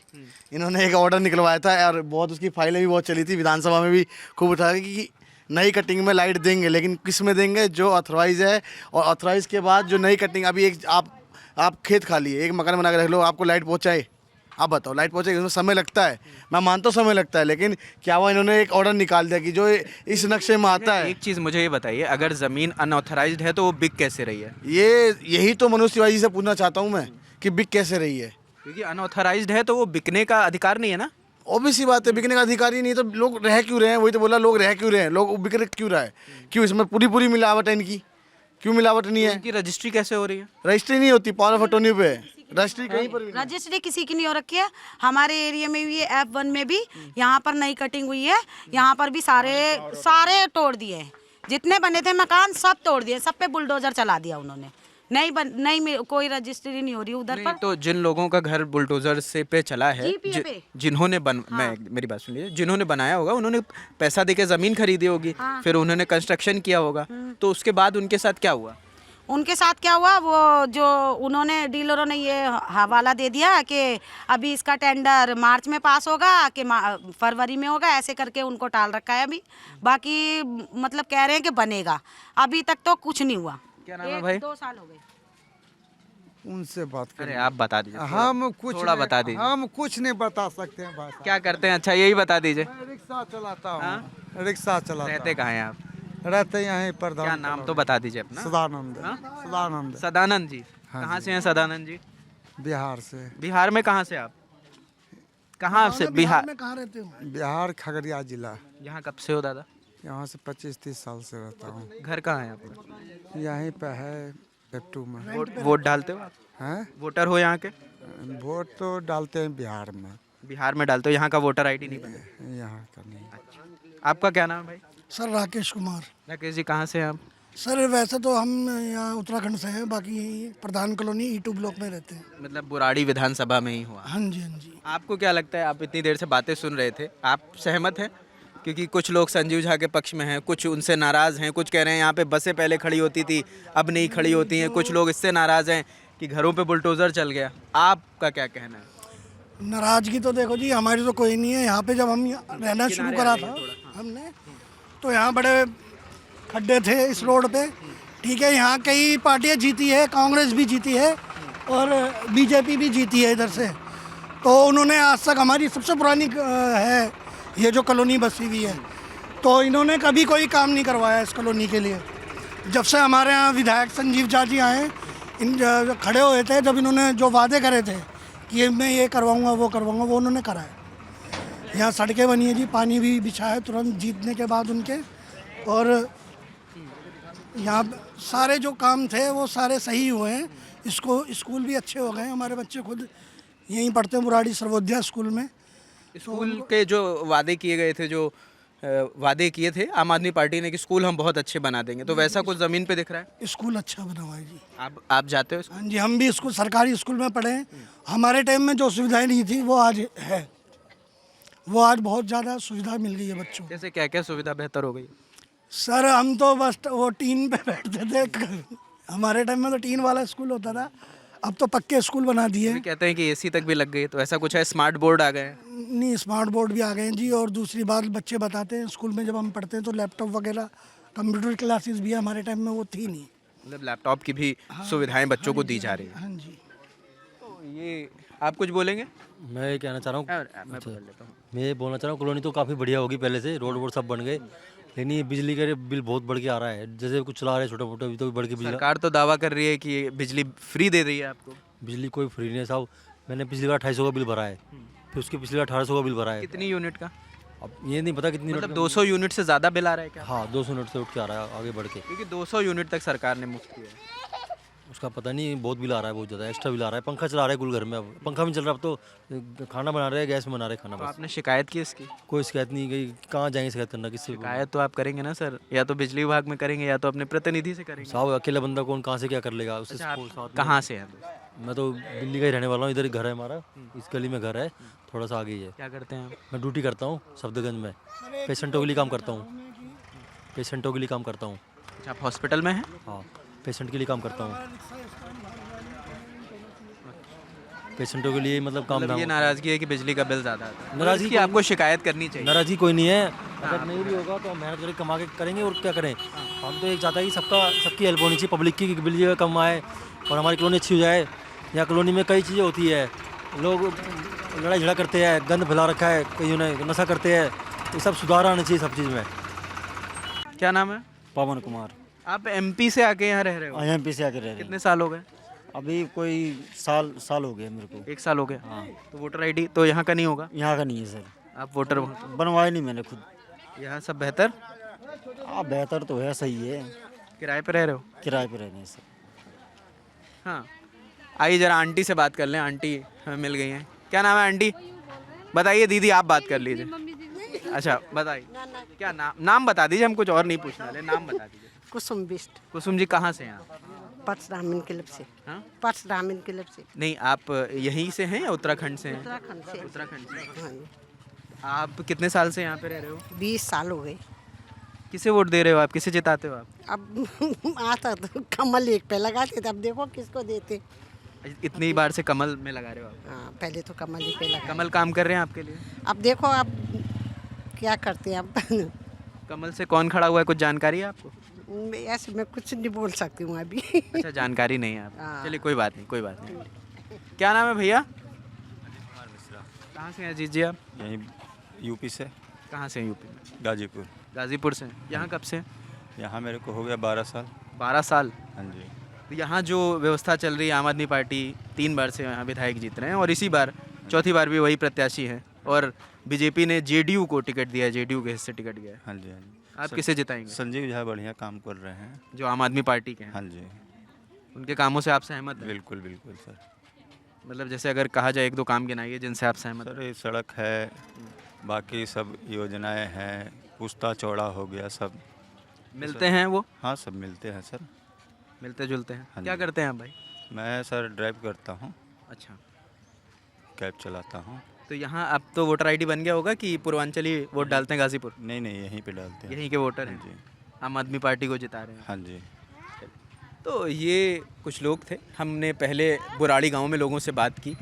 S10: इन्होंने एक ऑर्डर निकलवाया था और बहुत उसकी फाइलें भी बहुत चली थी, विधानसभा में भी खूब उठाया कि नई कटिंग में लाइट देंगे, लेकिन किस में देंगे? जो ऑथराइज है, और ऑथराइज के बाद जो नई कटिंग, अभी एक आप खेत खाली है, एक मकान बना के रख लो, आपको लाइट पहुँचाए, आप बताओ लाइट पहुँचेगी? उसमें समय लगता है, मैं मानता हूँ समय लगता है, लेकिन क्या हुआ, इन्होंने एक ऑर्डर निकाल दिया कि जो इस नक्शे में आता है।
S1: एक चीज़ मुझे ये बताइए, अगर ज़मीन अनऑथराइज्ड है तो वो बिक कैसे रही है?
S10: यही तो मनोज तिवारी जी से पूछना चाहता हूँ मैं कि बिक कैसे रही है?
S1: क्योंकि अनऑथराइज्ड है तो वो बिकने का अधिकार नहीं है ना।
S10: ऑब्वियस सी बात है, बिकने का अधिकार ही नहीं तो लोग रह क्यों रहे हैं? वही तो बोला, लोग रह क्यों रहे हैं, लोग बिक क्यों रहा है? क्यों? इसमें पूरी मिलावट है इनकी, क्यों मिलावट नहीं है?
S1: इनकी रजिस्ट्री कैसे हो रही है?
S10: रजिस्ट्री नहीं होती, पावर ऑफ अटॉर्नी पे रजिस्ट्री कहीं पर भी नहीं।
S5: रजिस्ट्री किसी की नहीं हो रखी है। हमारे एरिया में भी F1 में भी यहाँ पर नई कटिंग हुई है, यहाँ पर भी सारे तोड़ दिए हैं, जितने बने थे मकान सब तोड़ दिए, सब पे बुलडोजर चला दिया उन्होंने। कोई रजिस्ट्री नहीं हो रही उधर पर।
S1: तो जिन लोगों का घर बुलडोजर से पे चला है,
S5: GPA पे।
S1: जिन्होंने मेरी बात सुनिए, जिन्होंने बनाया होगा उन्होंने पैसा देके जमीन खरीदी होगी, फिर उन्होंने कंस्ट्रक्शन किया होगा, तो उसके बाद उनके साथ क्या हुआ?
S5: उनके साथ क्या हुआ, वो जो उन्होंने डीलरों ने ये हवाला दे दिया कि अभी इसका टेंडर मार्च में पास होगा कि फरवरी में होगा, ऐसे करके उनको टाल रखा है अभी। बाकी मतलब कह रहे हैं कि बनेगा, अभी तक तो कुछ नहीं हुआ।
S1: क्या नाम है भाई?
S5: 2 साल हो गए।
S2: उनसे बात
S1: अरे आप बता दीजिए,
S2: हम कुछ
S1: थोड़ा बता दीजिए।
S2: हम कुछ नहीं बता सकते हैं भाई।
S1: क्या करते हैं? अच्छा यही बता दीजिए।
S2: मैं रिक्शा चलाता हूँ, रिक्शा चलाता
S1: रहते कहाँ हैं आप?
S2: रहते यहाँ प्रधान।
S1: क्या नाम तो बता दीजिए अपना।
S2: सदानंद।
S1: सदानंद जी। कहाँ से हैं सदानंद जी?
S2: बिहार से।
S1: बिहार में कहाँ से आप? कहाँ से? बिहार
S4: में कहाँ रहते हो?
S2: बिहार खगड़िया जिला।
S1: यहाँ कब से हो दादा?
S2: यहाँ से 25-30 साल से रहता हूँ।
S1: घर कहाँ है आपका?
S2: यहीं पे है F2 में।
S1: वोट डालते हो आप?
S2: हैं?
S1: वोटर हो यहाँ के?
S2: वोट तो डालते हैं बिहार में।
S1: बिहार में डालते हो, यहाँ का वोटर ID नहीं बना?
S2: यहाँ का नहीं।
S1: आपका क्या नाम है भाई?
S4: सर राकेश कुमार।
S1: राकेश जी, कहाँ से हैं आप?
S4: सर वैसे तो हम यहाँ उत्तराखंड से हैं, बाकी यही प्रधान कॉलोनी E2 ब्लॉक में रहते हैं।
S1: मतलब बुराड़ी विधानसभा में ही हुआ?
S4: हाँ जी, हाँ जी।
S1: आपको क्या लगता है, आप इतनी देर से बातें सुन रहे थे, आप सहमत हैं? क्योंकि कुछ लोग संजीव झा के पक्ष में हैं, कुछ उनसे नाराज़ हैं, कुछ कह रहे हैं यहाँ पे बसें पहले खड़ी होती थी अब नहीं खड़ी होती हैं, कुछ लोग इससे नाराज़ हैं कि घरों पे बुलडोज़र चल गया। आपका क्या कहना है?
S4: नाराज़गी तो देखो जी, हमारी तो कोई नहीं है। यहाँ पे जब हम रहना शुरू करा था हमने, तो यहाँ बड़े खड्डे थे इस रोड पे, ठीक है। यहाँ कई पार्टियाँ जीती है, कांग्रेस भी जीती है और बीजेपी भी जीती है इधर से, तो उन्होंने आज तक, हमारी सबसे पुरानी है ये जो कॉलोनी बसी हुई है, तो इन्होंने कभी कोई काम नहीं करवाया इस कॉलोनी के लिए। जब से हमारे यहाँ विधायक संजीव झा जी आए, इन खड़े हुए थे, जब इन्होंने जो वादे करे थे कि मैं ये करवाऊँगा वो करवाऊँगा, वो उन्होंने करा है। यहाँ सड़कें बनी है जी, पानी भी बिछा है तुरंत जीतने के बाद उनके, और यहाँ सारे जो काम थे वो सारे सही हुए हैं। स्कूल भी अच्छे हो गए हैं, हमारे बच्चे खुद यहीं पढ़ते हैं बुराड़ी सर्वोदया स्कूल में।
S1: स्कूल के जो वादे किए गए थे, जो वादे किए थे आम आदमी पार्टी ने कि स्कूल हम बहुत अच्छे बना देंगे, तो वैसा कुछ ज़मीन पे दिख रहा है?
S4: स्कूल अच्छा बना हुआ है जी।
S1: आप जाते हो?
S4: हाँ जी, हम भी स्कूल, सरकारी स्कूल में पढ़े हैं। हमारे टाइम में जो सुविधाएं नहीं थी वो आज है, वो आज बहुत ज़्यादा सुविधा मिल गई है बच्चों को।
S1: जैसे क्या क्या सुविधा बेहतर हो गई?
S4: सर हम तो बस वो टीन पे बैठते थे, हमारे टाइम में तो टीन वाला स्कूल होता था, अब तो पक्के स्कूल बना दिए।
S1: कहते हैं कि AC तक भी लग गई, तो ऐसा कुछ है? स्मार्ट बोर्ड आ गए हैं?
S4: नहीं, स्मार्ट बोर्ड भी आ गए हैं जी। और दूसरी बात, बच्चे बताते हैं स्कूल में जब हम पढ़ते हैं तो लैपटॉप वगैरह, कंप्यूटर क्लासेस भी हमारे टाइम में वो थी नहीं।
S1: मतलब लैपटॉप की भी सुविधाएं बच्चों को दी जा रही है।
S4: हाँ जी।
S1: तो ये आप कुछ बोलेंगे?
S12: मैं ये कहना चाह रहा हूँ,
S1: मैं पकड़ लेता हूँ।
S12: मैं ये बोलना चाह रहा हूँ, कॉलोनी तो काफ़ी बढ़िया होगी पहले से, रोड वोड सब बन गए, लेकिन ये बिजली का बिल बहुत बढ़ के आ रहा है। जैसे कुछ चला रहे हैं छोटे मोटे, अभी तो बढ़ के बिजली।
S1: सरकार तो दावा कर रही है कि बिजली फ्री दे रही है आपको।
S12: बिजली कोई फ्री नहीं है साहब। मैंने पिछली बार 2800 का बिल भरा है, फिर उसके पिछली बार 1800 का बिल भरा है।
S1: कितनी यूनिट का?
S12: अब ये नहीं पता कितनी
S1: मतलब 200 यूनिट से ज़्यादा बिल आ रहा है क्या?
S12: हाँ, 200 यूनिट से उठ के आ रहा है आगे बढ़ के,
S1: क्योंकि 200 यूनिट तक सरकार ने मुफ्त किया है।
S12: उसका पता नहीं, बहुत बिल आ रहा है, बहुत ज़्यादा एक्स्ट्रा बिल आ रहा है। पंखा चला रहे हैं कुल घर में, अब पंखा भी चल रहा है, अब तो खाना बना रहे हैं, गैस में बना रहे हैं खाना।
S1: तो
S12: बस
S1: आपने शिकायत की इसकी?
S12: कोई शिकायत नहीं गई, कहाँ जाएंगे शिकायत करना, किससे?
S1: शिकायत तो आप करेंगे ना सर, या तो बिजली विभाग में करेंगे या तो अपने प्रतिनिधि से करेंगे।
S12: साहब अकेला बंदा कौन कहाँ से क्या कर लेगा उससे?
S1: अच्छा, आप
S12: साथ में-
S1: कहाँ से हैं?
S12: मैं तो दिल्ली का ही रहने वाला हूँ, इधर ही घर है हमारा, इस गली में घर है, थोड़ा सा आगे ही है।
S1: क्या करते हैं आप?
S12: मैं ड्यूटी करता हूँ सफदरगंज में, पेशेंटों के लिए काम करता हूँ, पेशेंटों के लिए काम करता हूँ।
S1: अच्छा, आप हॉस्पिटल में हैं?
S12: हाँ, पेशेंट के लिए काम करता हूँ, पेशेंटों के लिए मतलब काम
S1: मतलब
S12: धाम।
S1: ये नाराज़गी है कि बिजली का बिल ज़्यादा आता है।
S12: नाराज़गी
S1: की आपको शिकायत करनी चाहिए।
S12: नाराज़गी कोई नहीं है, अगर नहीं भी होगा तो हम मेहनत करके कमा के करेंगे और क्या करें। हम तो एक चाहता है कि सबकी हेल्प होनी चाहिए, पब्लिक की, बिजली का कम आए और हमारी कॉलोनी अच्छी हो जाए। यहाँ कॉलोनी में कई चीज़ें होती है, लोग लड़ाई झगड़ा करते हैं, गंद फैला रखा है, कई ने नशा करते हैं, ये सब सुधार आना चाहिए सब चीज़ में।
S1: क्या नाम है?
S13: पवन कुमार।
S1: आप एमपी से आके यहाँ रह रहे हो?
S13: एमपी से आके रह रहे हैं।
S1: कितने साल हो गए?
S13: अभी कोई साल हो गया मेरे को।
S1: 1 साल हो गया।
S13: हाँ।
S1: तो वोटर आईडी तो यहाँ का नहीं होगा?
S13: यहाँ का नहीं है सर,
S1: आप वोटर
S13: बनवाया नहीं मैंने खुद।
S1: यहाँ सब बेहतर?
S13: बेहतर तो है, सही है।
S1: किराए पे रह रहे हो?
S13: किराए पे रहने सर।
S1: हाँ, आइए जरा आंटी से बात कर लें। आंटी हमें मिल गई हैं। क्या नाम है आंटी? बताइए दीदी, आप बात कर लीजिए। अच्छा बताइए, क्या नाम बता दीजिए, हम कुछ और नहीं पूछने वाले, नाम बता दीजिए।
S14: कुसुम बिस्ट।
S1: कुसुम जी कहाँ से हैं आप?
S14: परशुरामिन क्लब से।
S1: हाँ?
S14: परशुरामिन क्लब से।
S1: नहीं, आप यहीं से हैं या उत्तराखंड से हैं?
S14: उत्तराखंड से।
S1: उत्तराखंड से।
S14: हाँ जी।
S1: आप कितने साल से यहाँ पे रह रहे हो?
S14: 20 साल हो गए।
S1: किसे वोट दे रहे हो आप? किसे जिताते हो आप?
S14: अब आता तो कमल एक पे लगाते थे, अब देखो किसको देते।
S1: इतनी बार से कमल में लगा रहे हो आप?
S14: हाँ, पहले तो कमल ही पे लगा।
S1: कमल काम कर रहे हैं आपके लिए?
S14: अब देखो अब क्या करते हैं अब।
S1: कमल से कौन खड़ा हुआ है, कुछ जानकारी है आपको?
S14: ऐसे मैं कुछ नहीं बोल सकती हूँ अभी।
S1: अच्छा, जानकारी नहीं है आप?
S14: हाँ।
S1: चलिए कोई बात नहीं, कोई बात नहीं। क्या नाम है भैया? कहाँ से हैं अजीत जी आप?
S15: यहीं यूपी से।
S1: कहाँ से हैं यूपी में?
S15: गाजीपुर।
S1: गाजीपुर से। यहाँ कब से?
S15: यहाँ मेरे को हो गया 12 साल।
S1: 12 साल?
S15: हाँ जी।
S1: तो यहाँ जो व्यवस्था चल रही है, आम आदमी पार्टी 3 बार से यहाँ विधायक जीत रहे हैं और इसी बार चौथी बार भी वही प्रत्याशी हैं और बीजेपी ने जेडीयू को टिकट दिया है, जेडीयू के हिस्से टिकट गया है।
S15: हाँ जी, हाँ जी।
S1: आप किसे जिताएंगे?
S15: संजीव झा बढ़िया काम कर रहे हैं,
S1: जो आम आदमी पार्टी के हैं।
S15: हाँ जी।
S1: उनके कामों से आप सहमत हैं?
S15: बिल्कुल बिल्कुल सर।
S1: मतलब जैसे अगर कहा जाए 1-2 काम गिनाइए जिनसे आप सहमत हैं।
S15: सर ये सड़क है, बाकी सब योजनाएं हैं, पुस्ता चौड़ा हो गया, सब
S1: मिलते हैं वो?
S15: हाँ, सब मिलते हैं सर।
S1: मिलते जुलते हैं।
S15: हाँ
S1: क्या
S15: जी।
S1: करते हैं आप भाई?
S15: मैं सर ड्राइव करता हूँ,
S1: अच्छा।
S15: कैब चलाता हूँ।
S1: तो यहाँ अब तो वोटर आईडी बन गया होगा कि पूर्वांचली वोट डालते हैं गाजीपुर?
S15: नहीं नहीं, यहीं पे डालते हैं।
S1: यहीं के वोटर हैं
S15: हाँ जी।
S1: आम आदमी पार्टी को जिता रहे हैं।
S15: हाँ जी।
S1: तो ये कुछ लोग थे, हमने पहले बुराड़ी गांव में लोगों से बात की,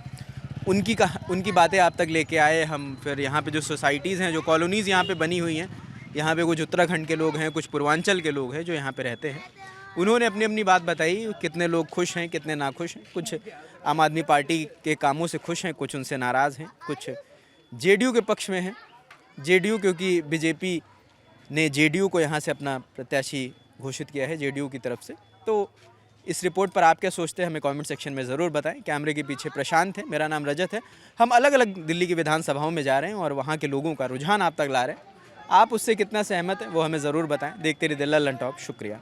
S1: उनकी बातें आप तक लेके आए हम। फिर यहाँ पे जो सोसाइटीज़ हैं, जो कॉलोनीज़ यहाँ पे बनी हुई हैं, यहाँ पे कुछ उत्तराखंड के लोग हैं, कुछ पूर्वांचल के लोग हैं जो यहाँ पे रहते हैं। उन्होंने अपनी अपनी बात बताई, कितने लोग खुश हैं, कितने नाखुश हैं। कुछ आम आदमी पार्टी के कामों से खुश हैं, कुछ उनसे नाराज़ हैं, कुछ जेडीयू के पक्ष में हैं। जेडीयू क्योंकि बीजेपी ने जेडीयू को यहाँ से अपना प्रत्याशी घोषित किया है, जेडीयू की तरफ से। तो इस रिपोर्ट पर आप क्या सोचते हैं, हमें कमेंट सेक्शन में ज़रूर बताएं। कैमरे के पीछे प्रशांत है, मेरा नाम रजत है। हम अलग अलग दिल्ली की विधानसभाओं में जा रहे हैं और वहाँ के लोगों का रुझान आप तक ला रहे हैं। आप उससे कितना सहमत हैं वो हमें ज़रूर बताएं। देखते रहिए दिल्ली लंटॉप। शुक्रिया।